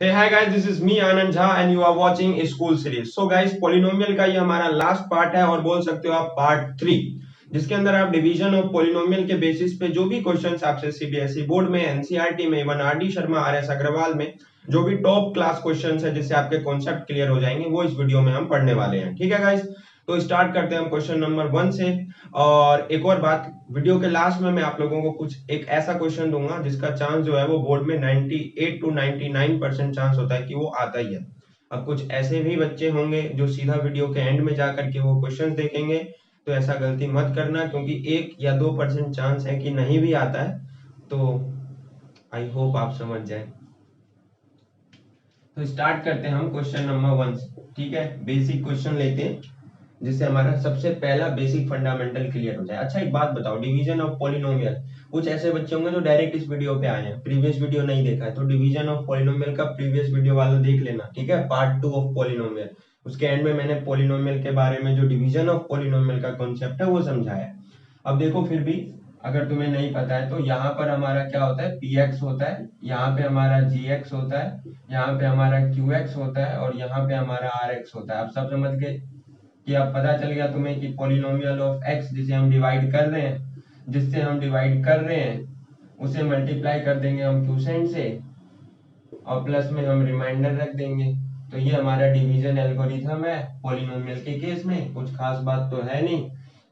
Hey hi guys, this is me Anand Jha and you are watching a school series. So guys, polynomial का ये हमारा last part है और बोल सकते हो आप पार्ट 3, जिसके अंदर आप डिवीजन ऑफ पॉलिनोमियल के बेसिस पे जो भी क्वेश्चंस आपसे सीबीएसई बोर्ड में, एनसीईआरटी में, even R D Sharma, R S Agarwal में जो भी टॉप क्लास क्वेश्चंस है जिससे आपके कॉन्सेप्ट क्लियर हो जाएंगे, वो इस वीडियो में हम पढ़ने वाले हैं। ठीक है गाइस, तो स्टार्ट करते हैं हम क्वेश्चन नंबर 1 से। और एक और बात, वीडियो के लास्ट में मैं आप लोगों को कुछ एक ऐसा क्वेश्चन दूंगा जिसका चांस जो है वो बोर्ड में 98 टू 99% चांस होता है कि वो आता ही है। अब कुछ ऐसे भी बच्चे होंगे जो सीधा वीडियो के एंड में जाकर के वो क्वेश्चन देखेंगे, तो ऐसा गलती मत करना, क्योंकि 1 या 2% चांस है कि नहीं भी आता है। तो आई होप आप समझ जाए। तो स्टार्ट करते हैं हम क्वेश्चन नंबर 1 से। ठीक है, बेसिक क्वेश्चन लेते हैं जिससे हमारा सबसे पहला बेसिक फंडामेंटल क्लियर हो जाए। अच्छा एक बात बताओ, डिवीजन ऑफ पॉलिनोमियल, कुछ ऐसे बच्चे होंगे जो डायरेक्ट इस वीडियो पे आए हैं, प्रीवियस वीडियो नहीं देखा है, तो डिवीजन ऑफ पॉलिनोमियल का प्रीवियस वीडियो वाला देख लेना। ठीक है, पार्ट 2 ऑफ पॉलिनोमियल, उसके एंड में मैंने पॉलिनोमियल के बारे में जो डिवीजन ऑफ पॉलिनोमियल का कॉन्सेप्ट है वो समझाया। अब देखो, फिर भी अगर तुम्हें नहीं पता है तो यहाँ पर हमारा क्या होता है, पी एक्स होता है, यहाँ पे हमारा जी एक्स होता है, यहाँ पे हमारा क्यू एक्स होता है और यहाँ पे हमारा आर एक्स होता है। आप सब समझ गए कि अब पता चल गया तुम्हें कि पॉलिनोमियल ऑफ एक्स जिससे हम डिवाइड कर रहे हैं उसे मल्टीप्लाई कर देंगे हम क्यूसेंट से और प्लस में हम रिमाइंडर रख देंगे। तो ये हमारा डिवीजन एल्गोरिथम है पॉलिनोमियल के केस में, कुछ खास बात तो है नहीं।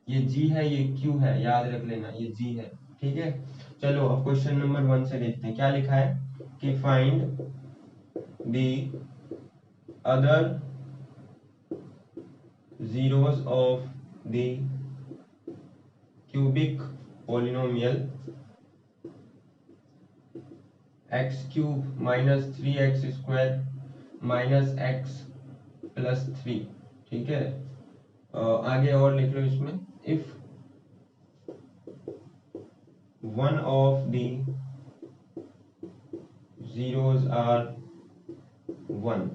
ये जी है, ये क्यू है, याद रख लेना ये जी है। ठीक है, चलो अब क्वेश्चन नंबर 1 से देखते हैं क्या लिखा है कि find the other zeros of the cubic polynomial x cube minus 3x square minus x plus 3। ठीक है, आगे और लिख लो इसमें, if one of the zeros are 1।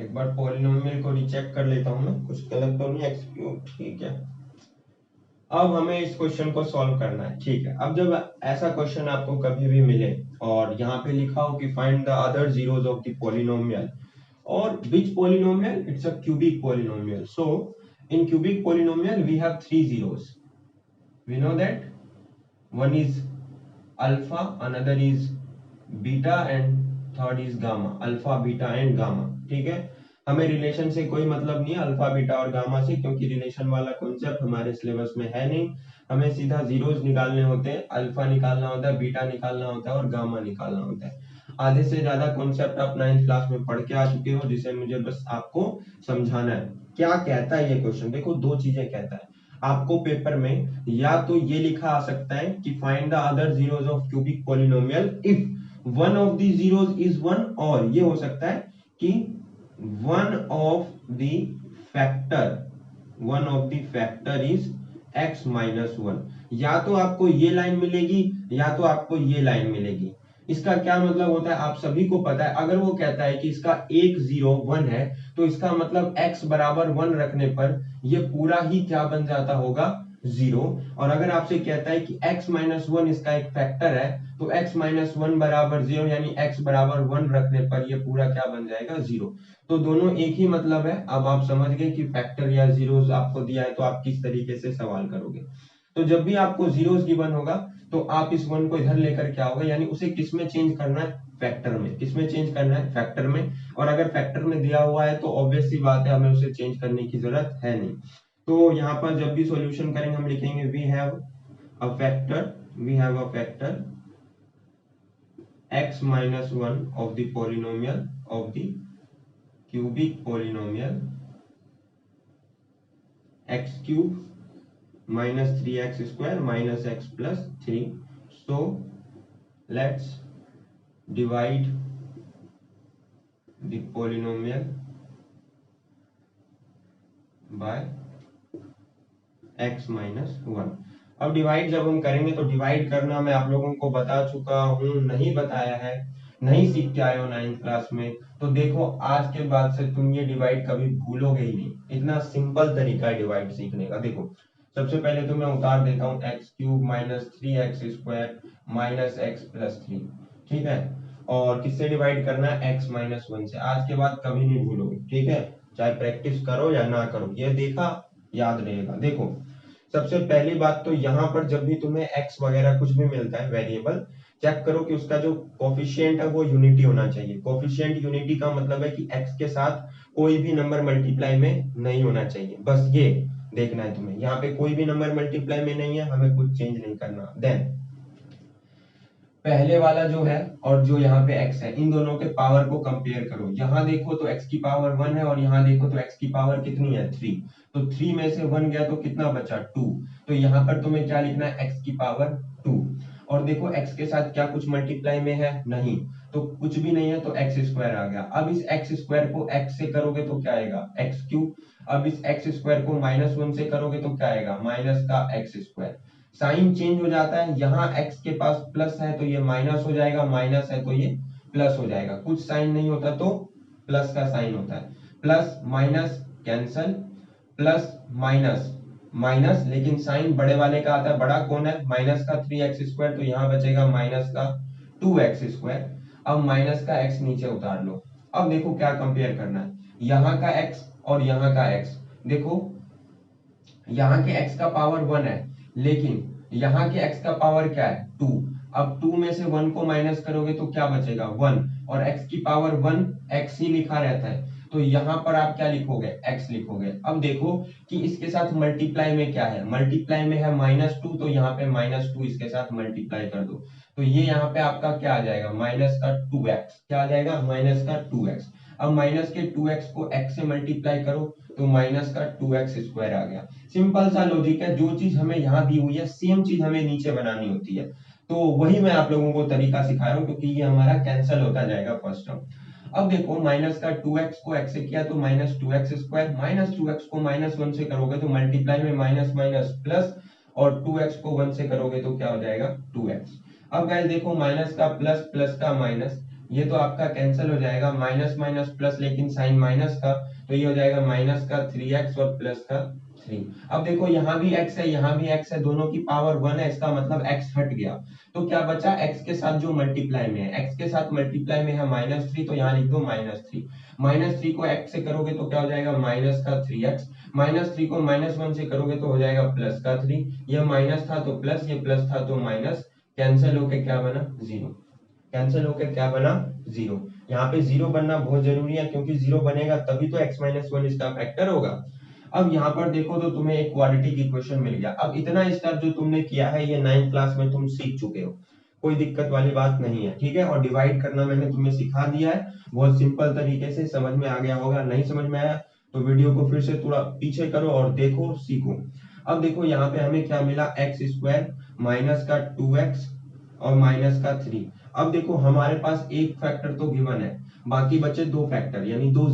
एक बार पॉलिनोमियल को रिचेक कर लेता हूं मैं, कुछ गलत तो नहीं, एक्स क्यूब। ठीक है, अब हमें इस क्वेश्चन को सॉल्व करना है। ठीक है, अब जब ऐसा क्वेश्चन आपको कभी भी मिले और यहाँ पे लिखा हो कि find the other zeros of the polynomial, और which polynomial, it's a cubic polynomial, so in cubic polynomial we have 3 zeros, we know that one is alpha, another is beta and third is gamma, alpha beta and gamma. ठीक है, हमें relation से कोई मतलब नहीं है alpha beta और gamma से, क्योंकि रिलेशन वाला कॉन्सेप्ट हमारे सिलेबस में है नहीं। हमें सीधा जीरोस निकालने होते हैं, अल्फा निकालना होता है, बीटा निकालना होता है और गामा निकालना होता है। आधे से ज्यादा कॉन्सेप्ट आप 9th क्लास में पढ़ के आ चुके हो, जिसे मुझे बस आपको समझाना है। क्या कहता है ये क्वेश्चन, देखो दो चीजें कहता है आपको पेपर में, या तो ये लिखा आ सकता है कि find the other zeros of cubic polynomial if one of the zeros is 1, और ये हो सकता है कि one of the factor is x minus 1। या तो आपको ये लाइन मिलेगी या तो आपको ये लाइन मिलेगी। इसका क्या मतलब होता है आप सभी को पता है, अगर वो कहता है कि इसका एक 0 1 है तो इसका मतलब x बराबर 1 रखने पर ये पूरा ही क्या बन जाता होगा, 0। और अगर आपसे कहता है कि x माइनस 1 इसका एक फैक्टर है तो x माइनस 1 बराबर 0, यानी x बराबर 1 रखने पर ये पूरा क्या बन जाएगा, 0। तो दोनों एक ही मतलब है। अब आप समझ गए कि फैक्टर या जीरोस आपको दिया है तो आप किस तरीके से सवाल करोगे। तो जब भी आपको जीरोस गिवन होगा तो आप इस 1 को इधर लेकर क्या होगा, यानी उसे किस में चेंज करना है, फैक्टर में। किस में चेंज करना है, फैक्टर में। और अगर फैक्टर में दिया हुआ है तो ऑब्वियस सी बात है, हमें उसे चेंज करने की जरूरत है नहीं। तो यहाँ पर जब भी सॉल्यूशन करेंगे हम लिखेंगे we have a factor x minus 1 of the polynomial of the cubic polynomial x cube minus 3x square minus x plus 3। So let's divide the polynomial by x minus 1। अब डिवाइड जब हम करेंगे तो divide करना मैं आप लोगों को बता चुका हूं, नहीं बताया है, नहीं सीख के आए हो 9th क्लास में, तो देखो आज के बाद से तुम ये डिवाइड कभी भूलोगे ही नहीं। इतना सिंपल तरीका है डिवाइड सीखने का। देखो सबसे पहले तो मैं उतार देता हूँ x cube minus 3x square minus x plus 3। ठीक है, और किससे डिवाइड करना है, x माइनस 1 से। आज के बाद कभी नहीं भूलोगे, ठीक है, चाहे प्रैक्टिस करो या ना करो, ये देखा याद रहेगा। देखो सबसे पहली बात तो यहाँ पर जब भी तुम्हें x वगैरह कुछ भी मिलता है वेरिएबल, चेक करो कि उसका जो कोफिशिएंट है वो यूनिटी होना चाहिए। कोफिशिएंट यूनिटी का मतलब है कि x के साथ कोई भी नंबर मल्टीप्लाई में नहीं होना चाहिए, बस ये देखना है तुम्हें। यहाँ पे कोई भी नंबर मल्टीप्लाई में नहीं है, हमें कुछ चेंज नहीं करना। देन पहले वाला जो है और जो यहाँ पे x है, इन दोनों के पावर को कंपेयर करो। यहाँ देखो तो x की पावर 1 है और यहाँ देखो तो x की पावर कितनी है, 3। तो 3 में से 1 गया तो कितना बचा, 2। तो यहाँ पर तुम्हें क्या लिखना है, x की पावर 2। और देखो x के साथ क्या कुछ मल्टीप्लाई में है, नहीं, तो कुछ भी नहीं है, तो एक्स स्क्वायर आ गया। अब इस एक्स स्क्वायर को x से करोगे तो क्या आएगा, एक्स क्यूब। अब इस एक्स स्क्वायर को -1 से करोगे तो क्या आएगा, माइनस का एक्स स्क्वायर। साइन चेंज हो जाता है, यहाँ x के पास प्लस है तो ये माइनस हो जाएगा, माइनस है तो ये प्लस हो जाएगा। कुछ साइन नहीं होता तो प्लस का साइन होता है। Plus minus cancel, plus minus minus, लेकिन साइन बड़े वाले का आता है। बड़ा कौन है, माइनस का 3x स्क्वायर, तो यहाँ बचेगा माइनस का 2x स्क्वायर। अब माइनस का x नीचे उतार लो। अब देखो क्या कंपेयर करना है, यहाँ का x और यहाँ का x। देखो यहाँ के x का पावर 1 है, लेकिन यहाँ के x का पावर क्या है, 2। अब 2 में से 1 को माइनस करोगे तो क्या बचेगा, 1। और x की पावर 1 x ही लिखा रहता है, तो यहाँ पर आप क्या लिखोगे, x लिखोगे। अब देखो कि इसके साथ मल्टीप्लाई में क्या है, मल्टीप्लाई में है -2, तो यहाँ पे -2 इसके साथ मल्टीप्लाई कर दो, तो ये यहाँ पे आपका क्या आ जाएगा, माइनस का 2x। क्या आ जाएगा, माइनस का 2x। अब माइनस के 2x को x से मल्टीप्लाई करो तो माइनस का 2x स्क्वायर आ गया। सिंपल सा लॉजिक है, जो चीज हमें यहाँ दी हुई है सेम चीज हमें नीचे बनानी होती है। तो वही मैं आप लोगों को तरीका सिखा रहा हूँ, क्योंकि ये हमारा कैंसिल होता जाएगा फर्स्ट टर्म। अब देखो माइनस का 2x को x से किया तो -2x स्क्वायर, -2x को -1 से करोगे तो मल्टीप्लाई में माइनस माइनस प्लस, और 2x को 1 से करोगे तो क्या हो जाएगा, 2x। अब गाइस देखो माइनस का प्लस, प्लस का माइनस, ये तो आपका कैंसिल हो जाएगा, माइनस माइनस प्लस, लेकिन साइन माइनस का, तो ये हो जाएगा माइनस का 3x और प्लस का 3। अब देखो यहाँ भी x है, यहाँ भी x है, दोनों की पावर 1 है, इसका मतलब x हट गया। तो क्या बचा, x के साथ जो मल्टीप्लाई में है, x के साथ मल्टीप्लाई में है -3, तो यहाँ लिख दो -3। -3 को x से करोगे तो क्या हो जाएगा, माइनस का 3x। -3 को -1 से करोगे तो हो जाएगा प्लस का 3। ये माइनस था तो प्लस, ये प्लस था तो माइनस, कैंसिल होके क्या बना, 0। कैंसिल होकर क्या बना, 0। यहाँ पे 0 बनना बहुत जरूरी है, क्योंकि 0 बनेगा तभी तो x - 1 इसका फैक्टर होगा। अब यहाँ पर देखो तो तुम्हें एक क्वाड्रेटिक इक्वेशन मिल गया। अब इतना स्टेप जो तुमने किया है ये 9th क्लास में तुम सीख चुके हो, कोई दिक्कत वाली बात नहीं है, ठीक है। और डिवाइड करना मैंने तुम्हें सिखा दिया है, बहुत सिंपल तरीके से समझ में आ गया होगा। नहीं समझ में आया तो वीडियो को फिर से थोड़ा पीछे करो और देखो, सीखो। अब देखो यहाँ पे हमें क्या मिला, एक्स स्क्वायर माइनस का 2x और माइनस का 3। अब देखो हमारे पास एक फैक्टर तो गिवन है, बाकी बचे दो फैक्टर, यानी दो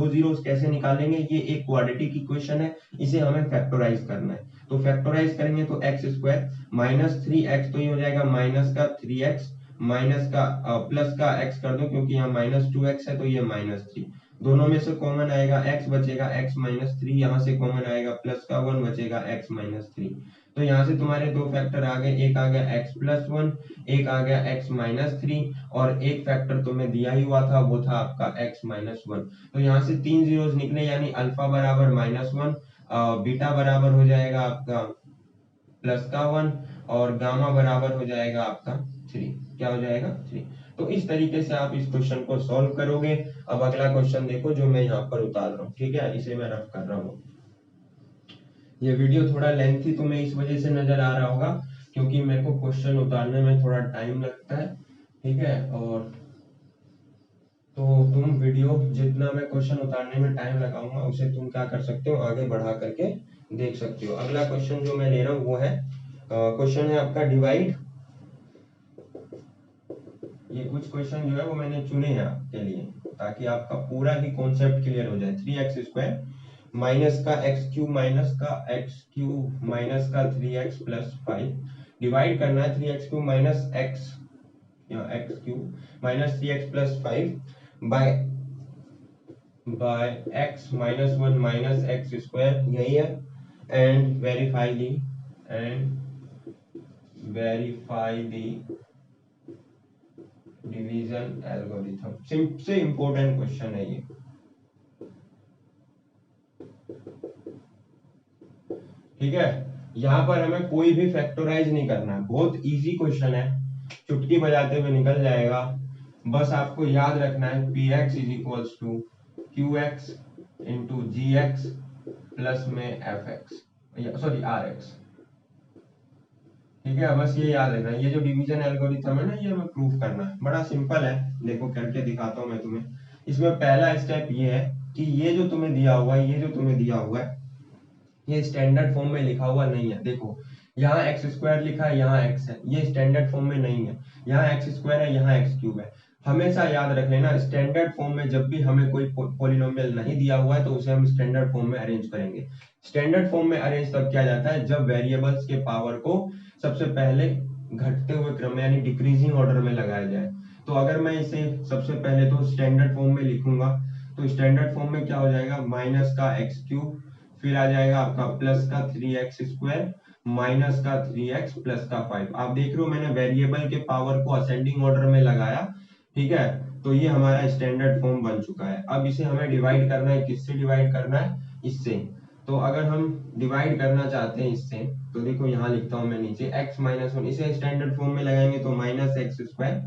जीरोस कैसे निकालेंगे, ये एक क्वाड्रेटिक इक्वेशन है, इसे हमें फैक्टराइज करना है। तो फैक्टराइज करेंगे तो एक्स स्क्वायर -3x, तो ये हो जाएगा माइनस का 3x, माइनस का प्लस का x कर दो, क्योंकि यहाँ -2x है तो ये -3। दोनों में से कॉमन आएगा x, बचेगा x -3, यहाँ से कॉमन आएगा प्लस का 1, बचेगा x -3। तो यहाँ से तुम्हारे दो फैक्टर आ गए, एक आ गया x + 1, एक आ गया x -3, और एक फैक्टर तुम्हें दिया ही हुआ था, वो था आपका x -1। तो यहाँ से 3 जीरोस निकले, यानी अल्फा बराबर -1, बीटा बराबर हो जाएगा आपका प्लस का 1, और गामा बराबर हो जाएगा आपका 3। क्या हो जाएगा, 3। तो इस तरीके से आप इस क्वेश्चन को सॉल्व करोगे। अब अगला क्वेश्चन देखो जो मैं यहाँ पर उतार रहा हूँ, ठीक है, इसे मैं रफ कर रहा हूँ। ये वीडियो थोड़ा लेंथी तुम्हें इस वजह से नजर आ रहा होगा, क्योंकि मेरे को क्वेश्चन उतारने में थोड़ा टाइम लगता है, ठीक है। और तो तुम वीडियो जितना मैं क्वेश्चन उतारने में टाइम लगाऊंगा, उसे तुम क्या कर सकते हो, आगे बढ़ा करके देख सकते हो। अगला क्वेश्चन जो मैं ले रहा हूँ वो है क्वेश्चन है आपका डिवाइड। ये कुछ क्वेश्चन जो है वो मैंने चुने हैं आपके लिए, ताकि आपका पूरा ही कॉन्सेप्ट क्लियर हो जाए। 3x² माइनस का x³ माइनस का x³ माइनस का 3x + 5 डिवाइड करना है 3x³ माइनस x या x³ minus 3x + 5 bye x -1 minus x², यही है। And verify the division algorithm सबसे इंपॉर्टेंट क्वेश्चन है ये। ठीक है, यहाँ पर हमें कोई भी फैक्टराइज नहीं करना है, बहुत इजी क्वेश्चन है, चुटकी बजाते हुए निकल जाएगा। बस आपको याद रखना है px is equals to qx into gx plus में fx, सॉरी rx। ठीक है, बस ये याद रखना है। ये जो डिवीजन एल्गोरिथम है ना, ये हमें प्रूफ करना है, बड़ा सिंपल है। देखो करके दिखाता हूँ मैं तुम्हें। इसमें पहला स्टेप ये है कि ये जो तुम्हें दिया हुआ है, ये जो तुम्हें दिया हुआ है, ये स्टैंडर्ड फॉर्म में लिखा हुआ नहीं है। देखो यहाँ एक्स स्क्वायर लिखा है, यहाँ एक्स है, ये स्टैंडर्ड फॉर्म में नहीं है। यहाँ एक्स स्क्वायर है, यहाँ एक्स क्यूब है। हमेशा याद रख लेना, स्टैंडर्ड फॉर्म में जब भी हमें कोई पॉलिनोमियल नहीं दिया हुआ है तो उसे हम स्टैंडर्ड फॉर्म में अरेंज करेंगे। स्टैंडर्ड फॉर्म में अरेंज तब किया जाता है जब वेरिएबल्स के पावर को सबसे पहले घटते हुए क्रम में यानी डिक्रीजिंग ऑर्डर में लगाया जाए। तो अगर मैं इसे सबसे पहले तो स्टैंडर्ड फॉर्म में लिखूंगा, तो स्टैंडर्ड फॉर्म में क्या हो जाएगा, माइनस का एक्स क्यूब, फिर आ जाएगा आपका प्लस का 3x स्क्वायर माइनस का 3x प्लस का 5। आप देख रहे हो मैंने वेरिएबल के पावर को असेंडिंग ऑर्डर में लगाया। ठीक है, तो ये हमारा स्टैंडर्ड फॉर्म बन चुका है। अब इसे हमें डिवाइड करना है, किससे डिवाइड करना है, इससे। तो अगर हम डिवाइड करना चाहते हैं इससे, तो देखो यहाँ लिखता हूं मैं नीचे x माइनस वन, इसे स्टैंडर्ड फॉर्म में लगाएंगे तो माइनस एक्स स्क्वायर,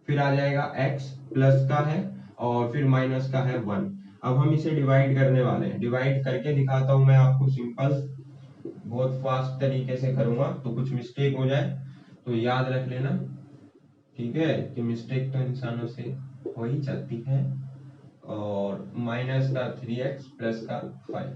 फिर आ जाएगा x प्लस का है और फिर माइनस का है 1। अब हम इसे डिवाइड करने वाले हैं, डिवाइड करके दिखाता हूं मैं आपको, सिंपल बहुत फास्ट तरीके से करूंगा, तो कुछ मिस्टेक हो जाए तो याद रख लेना। ठीक है, कि मिस्टेक तो इंसानों से हो ही जाती है। और माइनस का 3x प्लस का 5।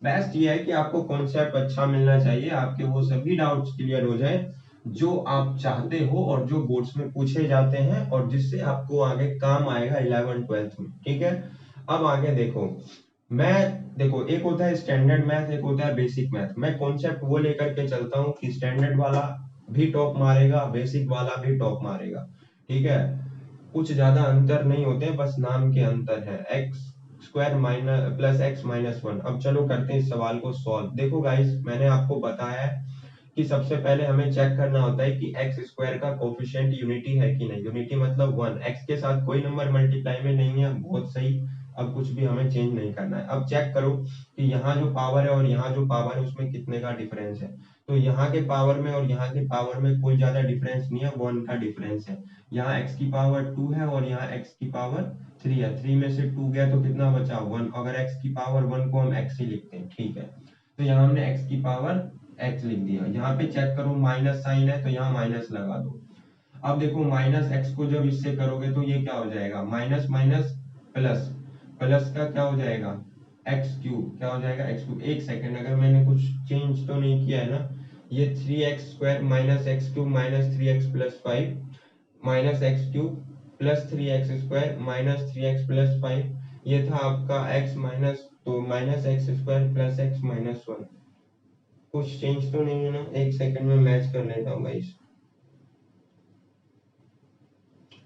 बेस्ट ये है कि आपको कॉन्सेप्ट अच्छा मिलना चाहिए, आपके वो सभी डाउट्स क्लियर हो जाए जो आप चाहते हो और जो बोर्ड्स में पूछे जाते हैं और जिससे आपको आगे काम आएगा 11th-12th में। ठीक है, अब आगे देखो, मैं देखो एक होता है स्टैंडर्ड मैथ, एक होता है बेसिक मैथ। मैं कॉन्सेप्ट वो लेकर के चलता हूँ कि स्टैंडर्ड वाला भी टॉप मारेगा, बेसिक वाला भी टॉप मारेगा। ठीक है, कुछ ज्यादा अंतर नहीं होते, बस नाम के अंतर है, x square minus plus x minus 1। अब चलो करते हैं इस सवाल को सॉल्व। देखो गाइस, मैंने आपको बताया है कि सबसे पहले हमें चेक करना होता है कि एक्स स्क्वायर का कोफिशिएंट यूनिटी है कि नहीं। यूनिटी मतलब 1, एक्स के साथ कोई नंबर मल्टीप्लाई में नहीं है, बहुत सही। अब कुछ भी हमें चेंज नहीं करना है। अब चेक करो कि यहाँ जो पावर है और यहाँ जो पावर है उसमें कितने का डिफरेंस है। तो यहाँ के पावर में और यहाँ के पावर में कोई ज्यादा डिफरेंस नहीं है, 1 का डिफरेंस है। यहाँ x की पावर 2 है और यहाँ x की पावर 3 है। 3 में से 2 गया तो कितना बचा, 1। अगर x की पावर 1 को हम x ही लिखते हैं। ठीक है, तो यहाँ हमने x की पावर x लिख दिया। यहाँ पे चेक करो माइनस साइन है तो यहाँ माइनस लगा दो। अब देखो माइनस एक्स को जब इससे करोगे तो ये क्या हो जाएगा, माइनस माइनस प्लस, प्लस का क्या हो जाएगा, एक्स क्यूब, क्या हो जाएगा एक्स क्यूब। एक सेकेंड, अगर मैंने कुछ चेंज तो नहीं किया है ना, ये 3x square minus x cube minus 3x plus 5 minus x cube plus 3x square minus 3x plus 5, ये था आपका x माइनस, तो minus x square plus x minus 1। कुछ चेंज तो नहीं है ना, एक सेकंड में मैच कर लेता हूँ गाइस।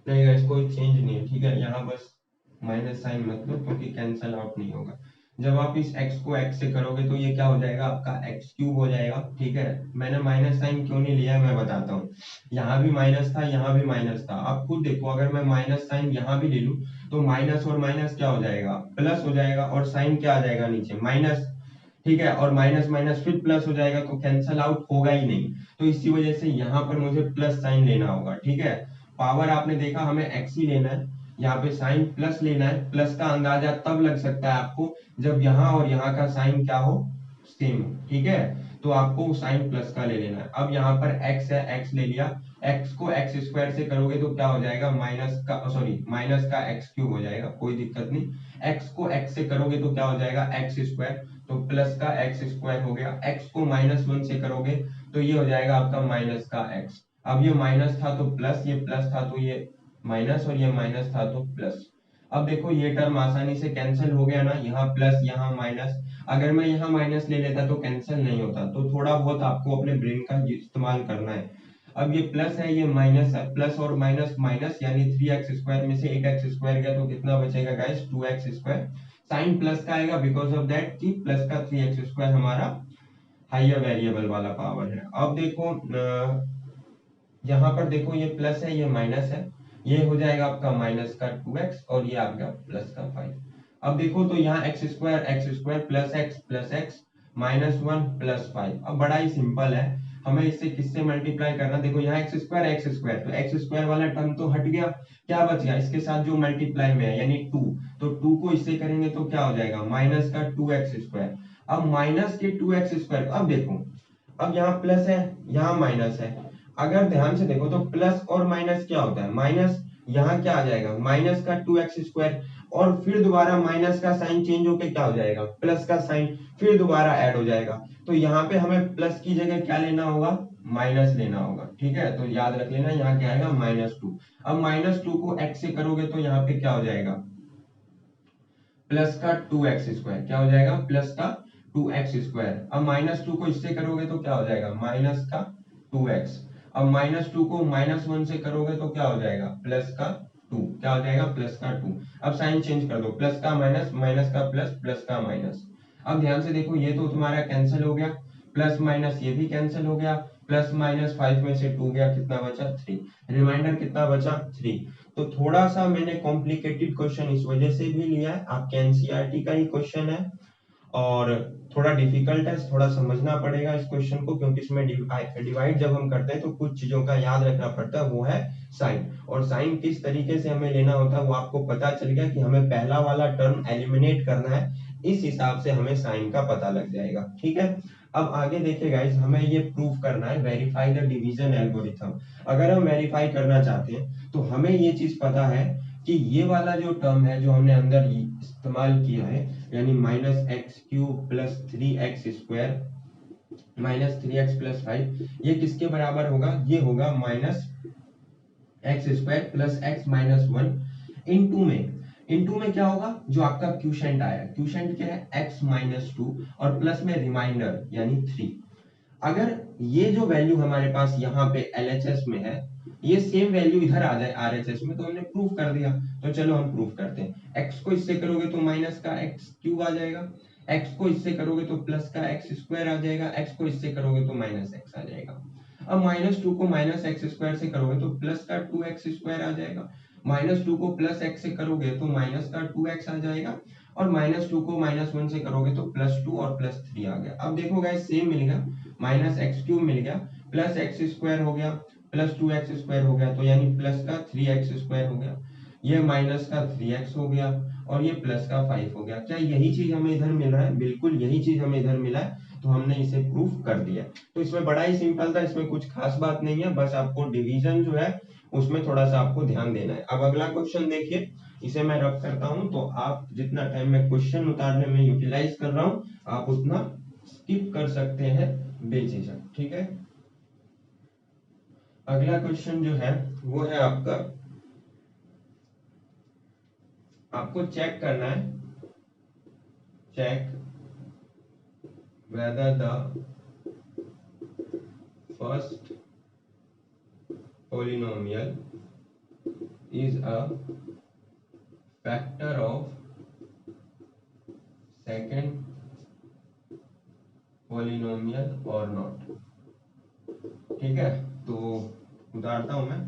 नहीं गाइस, कोई चेंज नहीं है। ठीक है, यहाँ बस माइनस साइन मत लो क्योंकि कैंसल आउट नहीं होगा। जब आप इस x को x से करोगे तो ये क्या हो जाएगा, आपका x क्यूब हो जाएगा। ठीक है, मैंने माइनस साइन क्यों नहीं लिया मैं बताता हूँ। यहाँ भी माइनस था, यहाँ भी माइनस था। आप खुद देखो, अगर मैं माइनस साइन यहाँ भी ले लूँ तो माइनस और माइनस क्या हो जाएगा, प्लस हो जाएगा, और साइन क्या आ जाएगा नीचे, माइनस। ठीक है, और माइनस माइनस फिर प्लस हो जाएगा, तो कैंसल आउट होगा ही नहीं। तो इसी वजह से यहाँ पर मुझे प्लस साइन लेना होगा। ठीक है, पावर आपने देखा हमें x ही लेना है, यहाँ पे साइन प्लस लेना है। प्लस का अंदाजा तब लग सकता है आपको जब यहाँ और यहाँ का साइन क्या हो, सेम हो। ठीक है, तो आपको साइन प्लस का ले लेना है। अब यहाँ पर x है, x ले लिया, x को x स्क्वायर से करोगे तो क्या हो जाएगा, माइनस का सॉरी माइनस का x क्यूब हो जाएगा, कोई दिक्कत नहीं। x को x से करोगे तो क्या हो जाएगा, x स्क्वायर, तो प्लस का x स्क्वायर हो गया। x को माइनस 1 से करोगे तो ये हो जाएगा आपका माइनस का x। अब ये माइनस था तो प्लस, ये प्लस था तो ये माइनस, और ये माइनस था तो प्लस। अब देखो ये टर्म आसानी से कैंसिल हो गया ना, यहाँ प्लस यहाँ माइनस। अगर मैं यहाँ माइनस ले लेता तो कैंसिल नहीं होता, तो थोड़ा बहुत आपको अपने ब्रेन का इस्तेमाल करना है। अब ये प्लस है, ये माइनस है, प्लस और माइनस माइनस, यानी 3x स्क्वायर में से 8x स्क्वायर गया तो कितना बचेगा guys, 2x square. Sign plus का आएगा बिकॉज ऑफ दैट कि प्लस का 3x स्क्वायर हमारा हाइयर वेरिएबल वाला पावर है। अब देखो यहाँ पर देखो ये प्लस है, ये माइनस है, ये हो जाएगा आपका माइनस का 2x और ये आपका प्लस का 5। अब देखो तो यहाँ x square plus x minus 1 plus 5। अब बड़ा ही सिंपल है, हमें इससे किससे मल्टीप्लाई करना, देखो यहाँ एक्स स्क्वायर तो एक्स स्क्वायर वाला टर्म तो हट गया, क्या बच गया इसके साथ जो मल्टीप्लाई में है यानी 2, तो 2 को इससे करेंगे तो क्या हो जाएगा माइनस का 2x स्क्वायर। अब माइनस के 2x स्क्वायर, अब देखो अब यहाँ प्लस है यहाँ माइनस है, अगर ध्यान से देखो तो प्लस और माइनस क्या होता है, माइनस यहाँ क्या आ जाएगा माइनस का 2x स्क्वायर और फिर दोबारा माइनस का साइन चेंज होके क्या हो जाएगा प्लस का साइन, फिर दोबारा ऐड हो जाएगा। तो यहाँ पे हमें प्लस की जगह क्या लेना होगा माइनस लेना होगा, ठीक है। तो याद रख लेना यहाँ क्या आएगा -2। अब -2 को x से करोगे तो यहाँ पे क्या हो जाएगा प्लस का 2x स्क्वायर, क्या हो जाएगा प्लस का 2x स्क्वायर। अब -2 को इससे करोगे तो क्या हो जाएगा माइनस का 2x। अब -2 को -1 से करोगे तो क्या हो जाएगा प्लस का 2, क्या हो जाएगा प्लस का 2। अब साइन चेंज कर दो, प्लस का माइनस, माइनस का प्लस, प्लस का माइनस। अब ध्यान से देखो ये तो तुम्हारा कैंसिल हो गया, प्लस माइनस ये भी कैंसिल हो गया, प्लस माइनस 5 में से 2 गया, कितना बचा 3, रिमाइंडर कितना बचा 3। तो थोड़ा सा मैंने कॉम्प्लिकेटेड क्वेश्चन इस वजह से भी लिया है, आपके एनसीईआरटी का ही क्वेश्चन है और थोड़ा डिफिकल्ट है, थोड़ा समझना पड़ेगा इस क्वेश्चन को, क्योंकि इसमें डिवाइड जब हम करते हैं तो कुछ चीजों का याद रखना पड़ता है, वो है साइन। और साइन किस तरीके से हमें लेना होता है वो आपको पता चल गया कि हमें पहला वाला टर्म एलिमिनेट करना है, इस हिसाब से हमें साइन का पता लग जाएगा, ठीक है। अब आगे देखिए गाइस, हमें ये प्रूव करना है वेरीफाई द डिवीजन एल्गोरिथम। अगर हम वेरीफाई करना चाहते हैं तो हमें ये चीज पता है कि ये वाला जो टर्म है जो हमने अंदर इस्तेमाल किया है यानी -x³ plus 3x square minus 3x plus 5, ये किसके बराबर होगा, ये होगा -x square plus x minus 1 into में क्या होगा जो आपका क्यूशेंट आया, क्यूशेंट क्या है x माइनस 2 और प्लस में रिमाइंडर यानी 3। अगर ये जो वैल्यू हमारे पास यहाँ पे LHS में है ये सेम वैल्यू इधर आ जाए RHS में, तो हमने प्रूफ कर दिया। तो चलो हम प्रूफ करते हैं, x को इससे करोगे तो माइनस का x³ आ जाएगा, x को इससे करोगे तो प्लस का x स्क्वायर आ जाएगा, x को इससे करोगे तो माइनस x आ जाएगा। अब -2 को माइनस एक्स स्क्वायर से करोगे तो प्लस का 2x स्क्वायर आ जाएगा, -2 को प्लस x से करोगे तो माइनस का 2x आ जाएगा और -2 को -1 से करोगे तो +2 और +3 आ गया। अब देखो गाइस सेम मिल गया, -x³ मिल गया प्लस x स्क्वायर हो गया प्लस 2x स्क्वायर हो गया, तो यानी प्लस का 3x स्क्वायर हो गया, ये माइनस का 3x हो गया और ये प्लस का 5 हो गया। क्या यही चीज हमें इधर मिल रहा है, बिल्कुल यही चीज हमें इधर मिला है, तो हमने इसे प्रूफ कर दिया। तो इसमें बड़ा ही सिंपल था, इसमें कुछ खास बात नहीं है, बस आपको डिवीजन जो है उसमें थोड़ा सा आपको ध्यान देना है। अब अगला क्वेश्चन देखिए, इसे मैं रब करता हूं तो आप जितना टाइम मैं क्वेश्चन उतारने में यूटिलाइज कर रहा हूं आप उतना स्किप कर सकते हैं बेझिझक, ठीक है। अगला क्वेश्चन जो है वो है आपको चेक करना है, check whether the first polynomial is a factor of second polynomial or not, ठीक है। तो उतारता हूं मैं,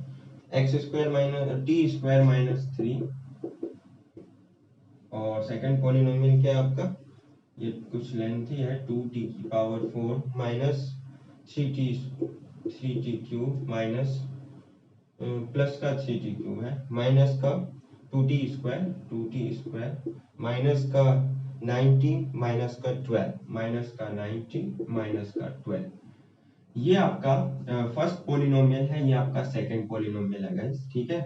x² माइनस t² माइनस 3 और सेकंड पॉलिनोमियल क्या है आपका, ये कुछ लेंथी है 2t⁴ minus 3t³ minus plus का 3t³ है माइनस का 2t² माइनस का 90 माइनस का 12 माइनस का 90 माइनस का 12, ये आपका फर्स्ट पॉलिनोमियल है, ये आपका सेकंड पॉलिनोमियल है गाइस, ठीक है।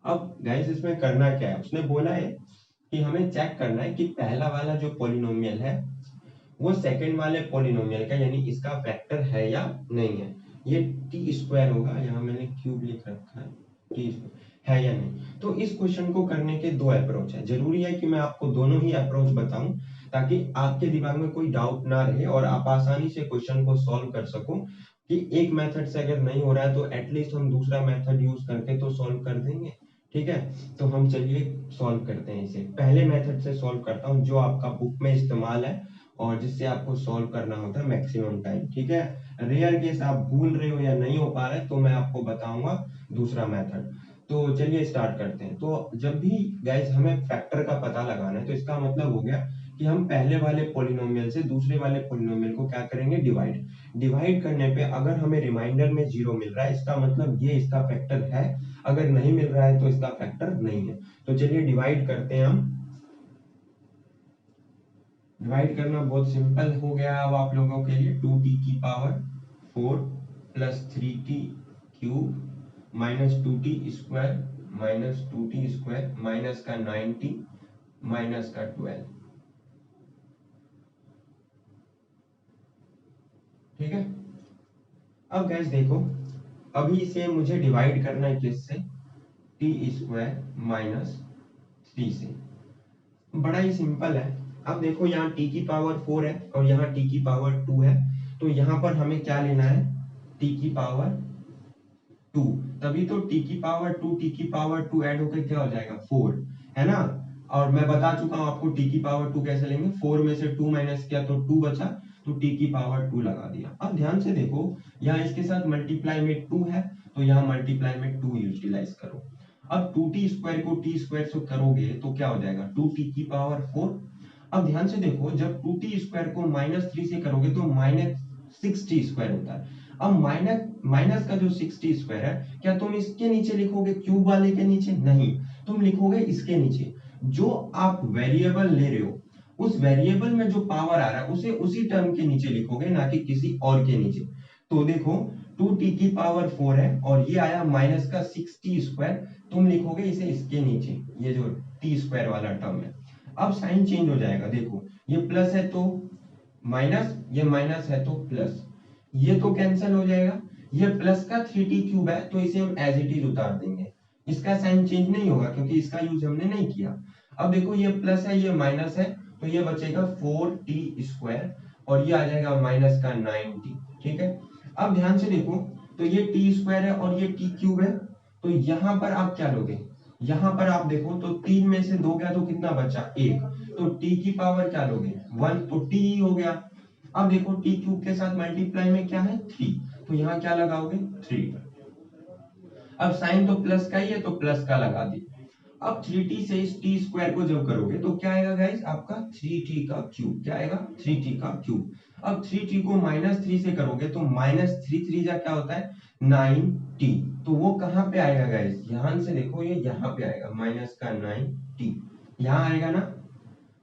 अब गाइस इसमें करना क्या है, उसने बोला है कि हमें चेक करना है कि पहला वाला जो पॉलिनोमियल है वो सेकंड वाले पॉलिनोमियल का यानी इसका फैक्टर है या नहीं है। ये t² होगा, यहाँ मैंने क्यूब लिख रखा है, t है या नहीं। तो इस क्वेश्चन को करने के दो अप्रोच है, जरूरी है कि मैं आपको दोनों ही अप्रोच बताऊं ताकि आपके दिमाग में कोई डाउट ना रहे और आप आसानी से क्वेश्चन को सॉल्व कर सको, कि एक मेथड से अगर नहीं हो रहा है तो एटलीस्ट हम दूसरा मेथड यूज करके तो सॉल्व कर देंगे, ठीक है। तो हम चलिए सॉल्व करते हैं इसे, पहले मेथड से सॉल्व करता हूं जो आपका बुक में इस्तेमाल है और जिससे आपको सॉल्व करना होता है मैक्सिमम टाइम, ठीक है। रेयर केस आप भूल रहे हो या नहीं हो पा रहे तो मैं आपको बताऊंगा दूसरा मेथड। तो चलिए स्टार्ट करते हैं। तो जब भी गाइस हमें फैक्टर का पता लगाना है तो इसका मतलब हो गया कि हम पहले वाले पॉलिनोमियल से दूसरे वाले पॉलिनोमियल को क्या करेंगे, डिवाइड। डिवाइड करने पे अगर हमें रिमाइंडर में 0 मिल रहा है, इसका मतलब ये इसका फैक्टर है, अगर नहीं मिल रहा है तो इसका फैक्टर नहीं है। तो चलिए डिवाइड करते हैं हम। डिवाइड करना बहुत सिंपल हो गया अब आप लोगों के लिए। 2t की power 4 plus 3t cube minus 2t square minus 2t square minus का 90 माइनस का 12। ठीक है। अब गैस देखो, अभी से मुझे डिवाइड करना है किससे, टी स्क्वायर माइनस 3 से। बड़ा ही सिंपल है। अब देखो यहाँ t की पावर 4 है और यहाँ t की पावर 2 है, तो यहाँ पर हमें क्या लेना है, t की पावर 2। तभी तो t की पावर 2 t की पावर 2 ऐड होकर क्या हो जाएगा 4, है ना। और मैं बता चुका हूँ आपको t की पावर 2 कैसे लेंगे, 4 में से 2 माइनस किया तो 2 बचा, तो t की पावर 2 लगा दिया। अब ध्यान से देखो, यहाँ इसके साथ मल्टीप्लाई में 2 है, तो यहाँ मल्टीप्लाई में 2 यूटिलाइज करो। अब 2t स्क्वायर को t स्क्वायर से करोगे तो क्या हो जाएगा, 2t की पावर 4। अब ध्यान से देखो, जब 2t स्क्वायर को माइनस 3 से करोगे तो माइनस 6t स्क्वायर होता है। अब माइनस माइनस का जो 6t स्क्वायर है, क्या तुम इसके नीचे लिखोगे क्यूब वाले के नीचे, नहीं, तुम लिखोगे इसके नीचे। जो आप वेरिएबल ले रहे हो उस वेरिएबल में जो पावर आ रहा है उसे उसी टर्म के नीचे लिखोगे, ना कि किसी और के नीचे। तो देखो 2t की पावर 4 है और ये आया माइनस का 6t स्क्वायर, तुम लिखोगे इसे इसके नीचे, ये जो t स्क्वायर वाला टर्म है। अब साइन चेंज हो जाएगा, देखो ये प्लस है तो माइनस, ये माइनस है तो प्लस, ये तो कैंसिल हो जाएगा। ये प्लस का 3t क्यूब है तो इसे हम एज इट इज उतार देंगे, इसका साइन चेंज नहीं होगा क्योंकि इसका यूज हमने नहीं किया। अब देखो ये प्लस है ये माइनस है, तो ये बचेगा 4t स्क्वायर और ये आ जाएगा माइनस का 9t। ठीक है। अब ध्यान से देखो, तो ये t स्क्वायर है और ये t क्यूब है, तो यहाँ पर आप क्या लोगे, यहाँ पर आप देखो तो 3 में से 2 गया तो कितना बचा, 1, तो t की पावर क्या लोगे 1, तो t ही हो गया। अब देखो t क्यूब के साथ मल्टीप्लाई में क्या है 3, तो यहाँ क्या लगाओगे 3। अब साइन तो प्लस का ही है तो प्लस का लगा दी। अब 3t से इस t स्क्वायर को जब करोगे तो क्या आएगा गाइस, आपका 3t का क्यूब, क्या आएगा 3t का क्यूब। अब 3t को माइनस 3 से करोगे तो माइनस 3 3 जा क्या होता है 9t, तो वो कहाँ पे आएगा गाइस, ध्यान से देखो ये यहाँ पे आएगा माइनस का 9t, यहाँ आएगा ना,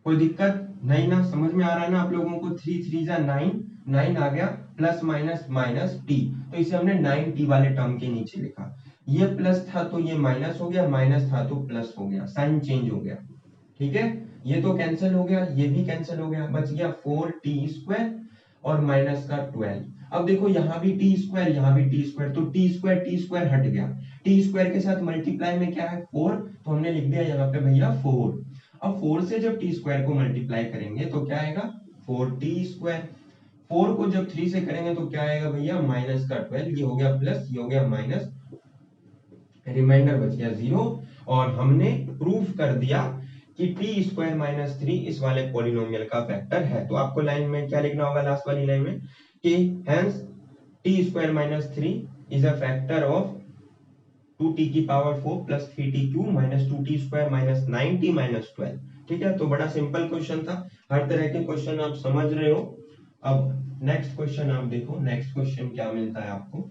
कोई दिक्कत नहीं ना, समझ में आ रहा है ना आप लोगों को। 3 3 जा 9, 9 आ गया, प्लस माइनस माइनस टी, तो इसे हमने 9t वाले टर्म के नीचे लिखा। ये प्लस था तो ये माइनस हो गया, माइनस था तो प्लस हो गया, साइन चेंज हो गया। ठीक है, ये तो कैंसिल हो गया, ये भी कैंसिल हो गया, बच गया 4t स्क्वायर और माइनस का 12। अब देखो यहाँ भी टी स्क्वायर, यहाँ भी टी स्क्वायर, तो टी स्क्वायर हट गया, टी स्क्वायर के साथ मल्टीप्लाई में क्या है 4, तो हमने लिख दिया यहाँ पे भैया 4। अब 4 से जब टी स्क्वायर को मल्टीप्लाई करेंगे तो क्या आएगा 4t स्क्वायर, 4 को जब 3 से करेंगे तो क्या आएगा भैया माइनस का 12, ये हो गया प्लस, ये हो गया माइनस, रिमाइंडर बच गया 0। और हमने प्रूफ कर दिया कि टी स्क्वायर माइनस 3 इस वाले पॉलिनोमियल का फैक्टर है। तो आपको लाइन में क्या लिखना होगा, लास्ट वाली लाइन में, कि hence T square minus 3 is a factor of 2t की power 4 plus 3t cube minus 2t square minus 9t minus 12। ठीक है, तो बड़ा सिंपल क्वेश्चन था, हर तरह के क्वेश्चन आप समझ रहे हो। अब नेक्स्ट क्वेश्चन आप देखो, नेक्स्ट क्वेश्चन क्या मिलता है आपको।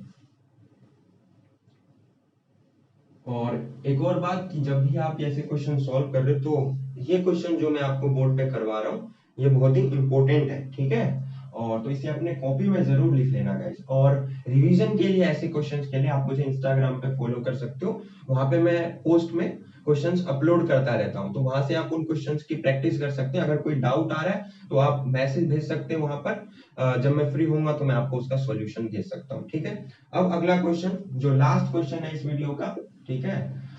और एक और बात कि जब भी आप ऐसे क्वेश्चन सॉल्व कर रहे हो तो ये क्वेश्चन जो मैं आपको बोर्ड पे करवा रहा हूँ ये बहुत ही इंपॉर्टेंट है, ठीक है। और तो इसे अपने कॉपी में जरूर लिख लेना गाइस। और रिवीजन के लिए ऐसे क्वेश्चंस के लिए आप मुझे इंस्टाग्राम पे फॉलो कर सकते हो, वहां पे मैं पोस्ट में क्वेश्चंस अपलोड करता रहता हूँ, तो वहां से आप उन क्वेश्चंस की प्रैक्टिस कर सकते हैं। अगर कोई डाउट आ रहा है तो आप मैसेज भेज सकते हैं वहां पर, जब मैं फ्री होऊंगा तो मैं आपको उसका सॉल्यूशन दे सकता हूँ, ठीक है। अब अगला क्वेश्चन, जो लास्ट क्वेश्चन है इस वीडियो का, ठीक है,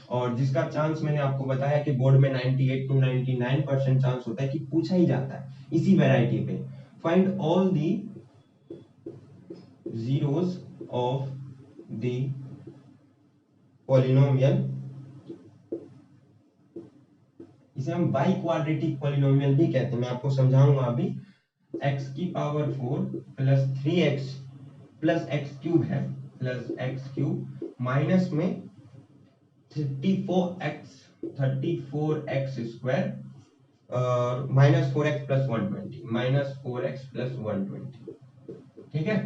और जिसका चांस मैंने आपको बताया कि बोर्ड में 98 to 99% चांस होता है कि पूछा ही जाता है इसी वैरायटी पे। Find all the zeros of the polynomial, इसे हम बाई क्वाड्रेटिक पॉलिनोमियल भी कहते हैं, मैं आपको समझाऊंगा अभी। x की power 4 plus 3x plus x cube है, प्लस एक्स क्यूब माइनस में 34x स्क्वायर और -4x प्लस 120, -4x प्लस 120। ठीक है,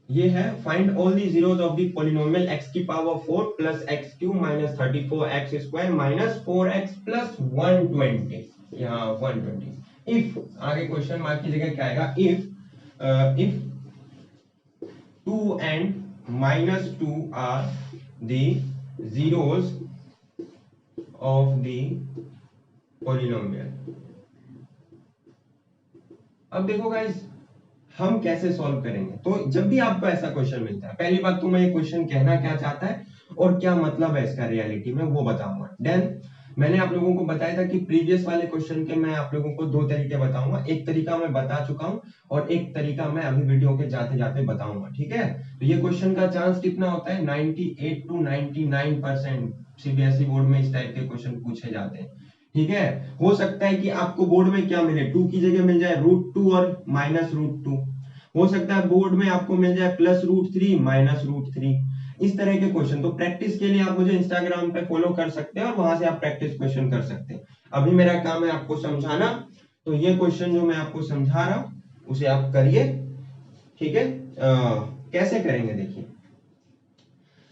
ये है find all the zeros of the polynomial x की power 4 plus x cube minus 34x square minus 4x plus 120। यहाँ 120 if, आगे क्वेश्चन मार्क की जगह क्या आएगा, if 2 and -2 are the zeros of the polynomial। अब देखो गाइस, हम कैसे सॉल्व करेंगे। तो जब भी आपको ऐसा क्वेश्चन मिलता है, पहली बात तो मैं ये क्वेश्चन कहना क्या चाहता है और क्या मतलब है इसका रियलिटी में, वो बताऊंगा। देन मैंने आप लोगों को बताया था कि प्रीवियस वाले क्वेश्चन के मैं आप लोगों को दो तरीके बताऊंगा। एक तरीका मैं बता चुका हूं और एक तरीका मैं अभी वीडियो के जाते जाते बताऊंगा। ठीक है, तो ये क्वेश्चन का चांस कितना होता है, 98 to 99% सीबीएसई बोर्ड में इस टाइप के क्वेश्चन पूछे जाते हैं। ठीक है, हो सकता है कि आपको बोर्ड में क्या मिले, 2 की जगह मिल जाए √2 और -√2। हो सकता है बोर्ड में आपको मिल जाए +√3 -√3। इस तरह के क्वेश्चन। तो प्रैक्टिस के लिए आप मुझे इंस्टाग्राम पे फॉलो कर सकते हैं और वहां से आप प्रैक्टिस क्वेश्चन कर सकते हैं। अभी मेरा काम है आपको समझाना, तो ये क्वेश्चन जो मैं आपको समझा रहा हूं उसे आप करिए। ठीक है, कैसे करेंगे देखिए,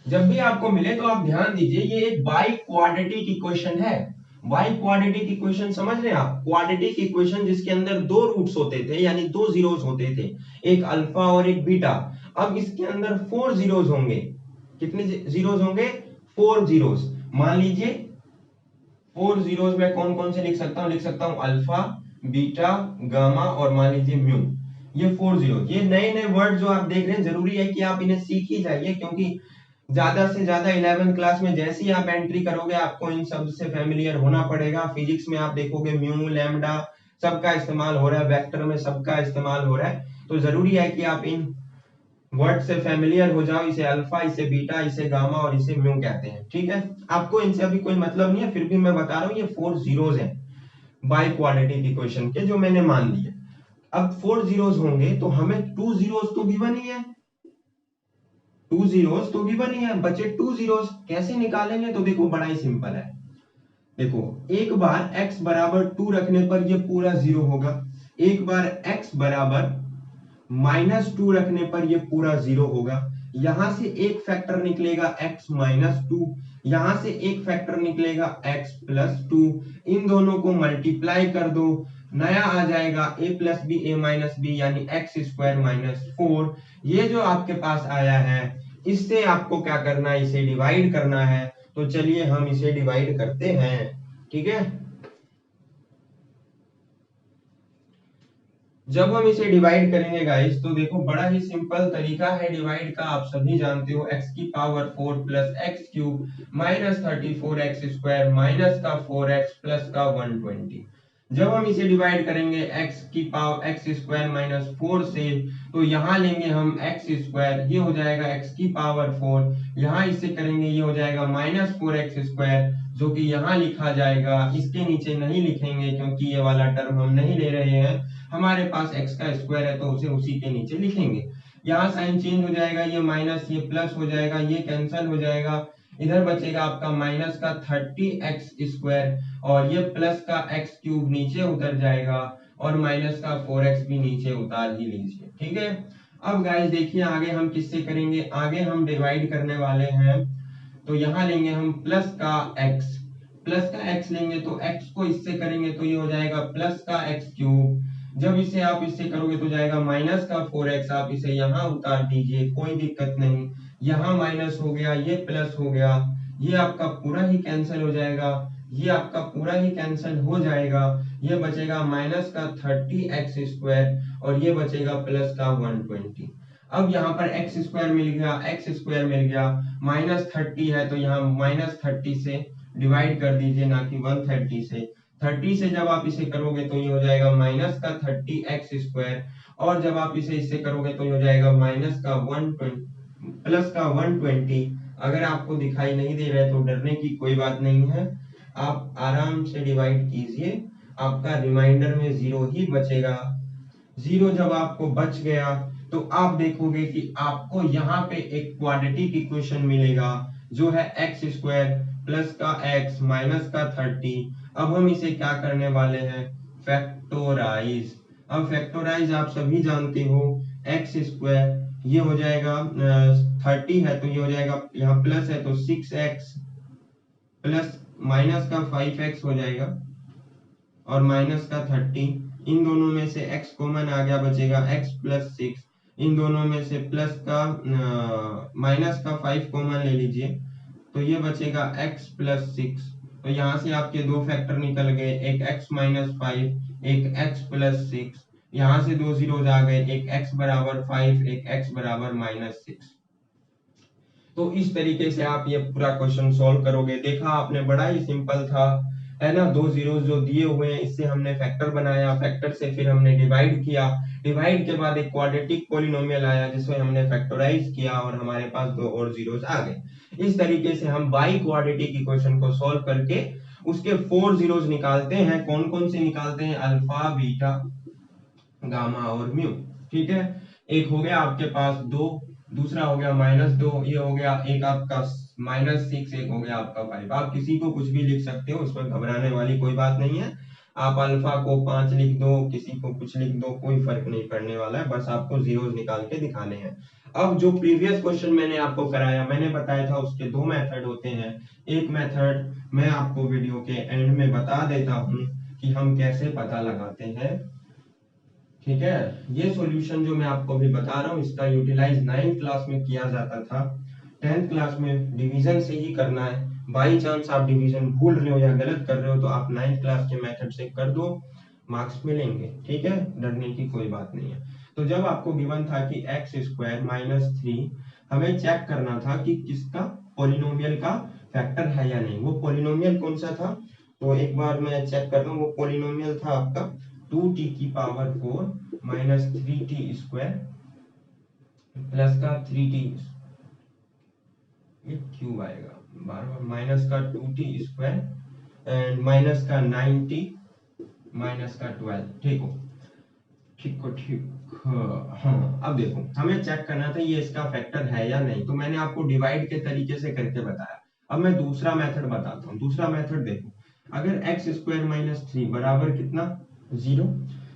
जब भी आपको मिले तो आप ध्यान दीजिए, ये एक बाई क्वाड्रेटिक इक्वेशन है। बाई क्वाड्रेटिक इक्वेशन समझ रहे हैं आप, क्वाड्रेटिक इक्वेशन जिसके अंदर दो रूट्स होते थे, यानी दो जीरोस होते थे, एक अल्फा और एक बीटा। अब इसके अंदर 4 जीरोस होंगे। कितने जीरोस होंगे, 4 जीरोस। मान लीजिए 4 जीरोस में कौन कौन से लिख सकता हूं, लिख सकता हूं अल्फा, बीटा, गामा और मान लीजिए म्यू। ये 4 जीरो। ये नए नए वर्ड जो आप देख रहे हैं, जरूरी है कि आप इन्हें सीख ही जाइए, क्योंकि ज्यादा से ज्यादा 11th क्लास में जैसे ही आप एंट्री करोगे आपको इन सब से फेमिलियर होना पड़ेगा। फिजिक्स में आप देखोगे म्यू, लैम्डा सबका इस्तेमाल हो रहा है, वेक्टर में सबका इस्तेमाल हो रहा है। तो जरूरी है कि आप इन वर्ड से फेमिलियर हो जाओ। इसे अल्फा, इसे बीटा, इसे गामा और इसे म्यू कहते हैं। ठीक है, आपको इनसे अभी कोई मतलब नहीं है, फिर भी मैं बता रहा हूं ये 4 जीरोस हैं बाई क्वाड्रेटिक इक्वेशन के, जो मैंने मान लिए। अब 4 जीरोस होंगे तो हमें 2 जीरोस तो गिवन ही है, 2 जीरोस तो गिवन ही है, बचे 2 जीरोस कैसे निकालेंगे। तो देखो बड़ा ही सिंपल है। देखो एक बार x बराबर 2 रखने पर ये पूरा 0 होगा, एक बार x बराबर -2 रखने पर ये पूरा 0 होगा। यहां से एक फैक्टर निकलेगा x -2, यहां से एक फैक्टर निकलेगा x +2। इन दोनों को मल्टीप्लाई कर दो, नया आ जाएगा a + b a - b यानी x² -4। ये जो आपके पास आया है, इससे आपको क्या करना है, इसे डिवाइड करना है। तो चलिए हम इसे डिवाइड करते हैं। ठीक है, जब हम इसे डिवाइड करेंगे गाइस, तो देखो बड़ा ही सिंपल तरीका है डिवाइड का, आप सभी जानते हो, x की power 4 plus x cube minus 34x² minus का 4x प्लस का 120। जब हम इसे डिवाइड करेंगे x की पावर x² माइनस 4 से, तो यहाँ लेंगे हम x², ये हो जाएगा x की पावर 4। यहाँ इससे करेंगे, ये हो जाएगा -4x², जो कि यहाँ लिखा जाएगा, इसके नीचे नहीं लिखेंगे क्योंकि ये वाला टर्म हम नहीं ले रहे हैं, हमारे पास x का स्क्वायर है तो उसे उसी के नीचे लिखेंगे। यहाँ साइन चेंज हो जाएगा, ये माइनस ये प्लस हो जाएगा, ये कैंसिल हो जाएगा, इधर बचेगा आपका माइनस का 30x² और ये प्लस का x³ नीचे उतर जाएगा और माइनस का 4x भी नीचे उतार ही लीजिए। ठीक है, अब गाइस देखिए आगे हम किससे करेंगे, आगे हम डिवाइड करने वाले हैं। तो यहाँ लेंगे हम प्लस का x लेंगे, तो x को इससे करेंगे तो ये हो जाएगा प्लस का x³। जब इसे आप इससे करोगे तो जाएगा माइनस का 4x, आप इसे यहाँ उतार दीजिए, कोई दिक्कत नहीं। यहाँ माइनस हो गया, ये प्लस हो गया, ये आपका पूरा ही कैंसिल हो जाएगा, ये आपका पूरा ही कैंसिल हो जाएगा। ये बचेगा माइनस का 30x² और ये बचेगा प्लस का 120। अब यहाँ पर x² मिल गया, x² मिल गया, -30 है तो यहाँ -30 से डिवाइड कर दीजिए, ना कि 130 से। 30 से जब आप इसे करोगे तो ये हो जाएगा माइनस का 30x² और जब आप इसे इससे करोगे तो ये हो जाएगा माइनस का 120 प्लस का 120। अगर आपको दिखाई नहीं दे रहा है तो डरने की कोई बात नहीं है, आप आराम से डिवाइड कीजिए, आपका रिमाइंडर में 0 ही बचेगा। 0 जब आपको बच गया तो आप देखोगे कि आपको यहाँ पे एक क्वाड्रेटिक इक्वेशन मिलेगा, जो है एक्स स्क्वायर प्लस का एक्स माइनस का 30। अब हम इसे क्या करने वाले हैं, फैक्टोराइज। अब फैक्टोराइज आप सभी जानते हो, एक्स स्क्वायर ये हो जाएगा 30 है तो ये हो जाएगा, यहाँ प्लस है तो 6x प्लस माइनस का 5x हो जाएगा और माइनस का 30। इन दोनों में से x कॉमन आ गया, बचेगा x प्लस 6। इन दोनों में से प्लस का माइनस का 5 कॉमन ले लीजिए तो ये बचेगा x प्लस 6। तो यहाँ से आपके दो फैक्टर निकल गए, एक x माइनस 5 एक x प्लस 6। यहाँ से दो जीरोज आ गए, एक x बराबर 5 एक x बराबर माइनस 6। तो इस तरीके से आप ये पूरा क्वेश्चन सॉल्व करोगे। देखा आपने, बड़ा ही सिंपल था, है ना। दो जीरोस जो दिए हुए हैं इससे हमने फैक्टर बनाया, फैक्टर से फिर हमने डिवाइड किया, डिवाइड के बाद एक क्वाड्रेटिक पॉलिनोमियल आया जिसमें हमने फैक्टराइज किया और हमारे पास दो और जीरोस आ गए। इस तरीके से हम बाई क्वाड्रेटिक इक्वेशन को सॉल्व करके उसके 4 जीरोस निकालते हैं। कौन कौन से निकालते हैं, अल्फा बीटा गामा और म्यू। ठीक है, एक हो गया आपके पास 2, दूसरा हो गया -2, ये हो गया एक आपका -6, एक हो गया आपका 5। आप किसी को कुछ भी लिख सकते हो, उसमें घबराने वाली कोई बात नहीं है। आप अल्फा को 5 लिख दो, किसी को कुछ लिख दो, कोई फर्क नहीं पड़ने वाला है, बस आपको जीरोस निकाल के दिखाने हैं। अब जो प्रीवियस क्वेश्चन मैंने आपको कराया, मैंने बताया था उसके दो मेथड होते हैं। एक मेथड मैं आपको वीडियो के एंड में बता देता हूँ कि हम कैसे पता लगाते हैं। ठीक है, ये सॉल्यूशन जो मैं आपको अभी बता रहा हूँ इसका यूटिलाइज 9th क्लास में किया जाता था। 10th क्लास में डिवीजन से ही करना है। बाई चांस आप डिवीजन भूल रहे हो या गलत कर रहे हो तो आप 9th क्लास के मेथड से कर दो, मार्क्स मिलेंगे। ठीक है, डरने की कोई बात नहीं है। तो जब आपको गिवन था कि एक्स स्क्वायर माइनस 3, हमें चेक करना था कि किसका पॉलिनोमियल का फैक्टर है या नहीं। वो पॉलिनोमियल कौन सा था, तो एक बार मैं चेक कर रहा हूँ। वो पॉलिनोमियल था आपका 2t की power 4 minus 3t square plus का 3t, ये क्यूब आएगा बार बार, माइनस का 2t स्क्वायर एंड माइनस का 9t माइनस का 12। ठीक हो, ठीक हो, ठीक। हाँ, अब देखो हमें चेक करना था ये इसका फैक्टर है या नहीं, तो मैंने आपको डिवाइड के तरीके से करके बताया। अब मैं दूसरा मेथड बताता हूँ। दूसरा मेथड देखो, अगर एक्स स्क्वायर माइनस 3 बराबर कितना, 0,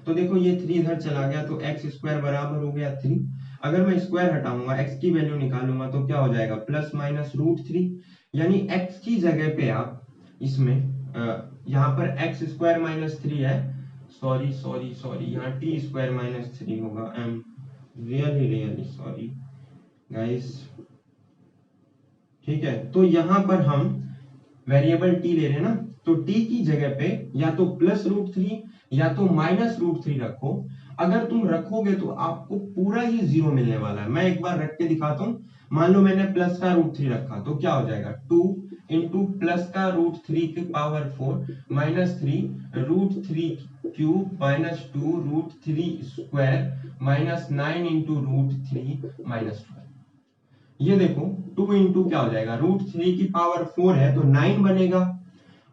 तो देखो ये 3 इधर चला गया तो एक्स स्क्वायर बराबर हो गया 3। अगर मैं स्क्वायर हटाऊंगा, एक्स की वैल्यू निकालूंगा तो क्या हो जाएगा, प्लस माइनस √3। यानी एक्स की जगह पे आप इसमें यहाँ पर एक्स स्क्वायर माइनस 3 है, सॉरी सॉरी सॉरी, यहाँ टी स्क्वायर माइनस 3 होगा। I am really sorry guys. ठीक है, तो यहाँ पर हम वेरिएबल टी ले रहे हैं ना, तो टी की जगह पे या तो प्लस √3 या तो माइनस √3 रखो। अगर तुम रखोगे तो आपको पूरा ही 0 मिलने वाला है। मैं एक बार रख के दिखाता हूँ। मान लो मैंने प्लस का √3 रखा तो क्या हो जाएगा, 2 इंटू प्लस का √3 की power 4 minus 3 √3 cube minus 2 √3 square minus 9 into √3 minus 12। ये देखो 2 इंटू क्या हो जाएगा, √3 की पावर 4 है तो 9 बनेगा,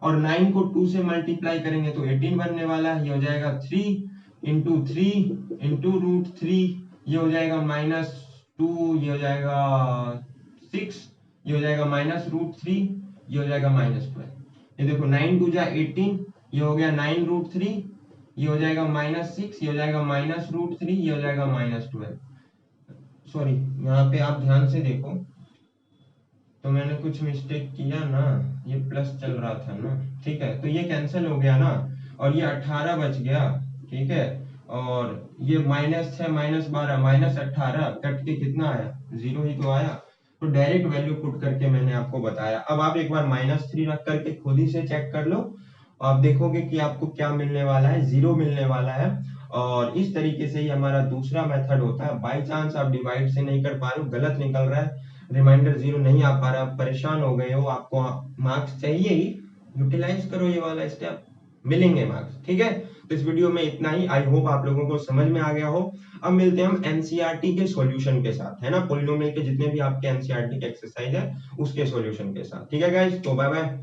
और 9 को 2 से मल्टीप्लाई करेंगे तो 18 बनने वाला है। ये हो जाएगा 3 इंटू 3 इंटू √3, ये हो जाएगा -2, ये हो जाएगा 6, ये हो जाएगा -√3, ये हो जाएगा -12। ये देखो 9 2 जा 18, ये हो गया 9 √3, ये हो जाएगा -6, ये हो जाएगा -√3, ये हो जाएगा -12। सॉरी, यहाँ पे आप ध्यान से देखो तो मैंने कुछ मिस्टेक किया ना, ये प्लस चल रहा था ना। ठीक है, तो ये कैंसिल हो गया ना, और ये 18 बच गया। ठीक है, और ये -6 -12 -18 कट के कितना आया, 0 ही तो आया। तो डायरेक्ट वैल्यू पुट करके मैंने आपको बताया। अब आप एक बार -3 रख करके खुद ही से चेक कर लो, आप देखोगे कि आपको क्या मिलने वाला है, 0 मिलने वाला है। और इस तरीके से ही हमारा दूसरा मेथड होता है। बाई चांस आप डिवाइड से नहीं कर पा रहे हो, गलत निकल रहा है, रिमाइंडर 0 नहीं आ पा रहा, आप परेशान हो गए हो, आपको मार्क्स चाहिए ही, यूटिलाइज करो ये वाला स्टेप, मिलेंगे मार्क्स। ठीक है, तो इस वीडियो में इतना ही। आई होप आप लोगों को समझ में आ गया हो। अब मिलते हैं हम एनसीईआरटी के सॉल्यूशन के साथ, है ना, पॉलिनोमियल के जितने भी आपके एनसीईआरटी के एक्सरसाइज है उसके सॉल्यूशन के साथ। ठीक है गाइस, तो बाय बाय।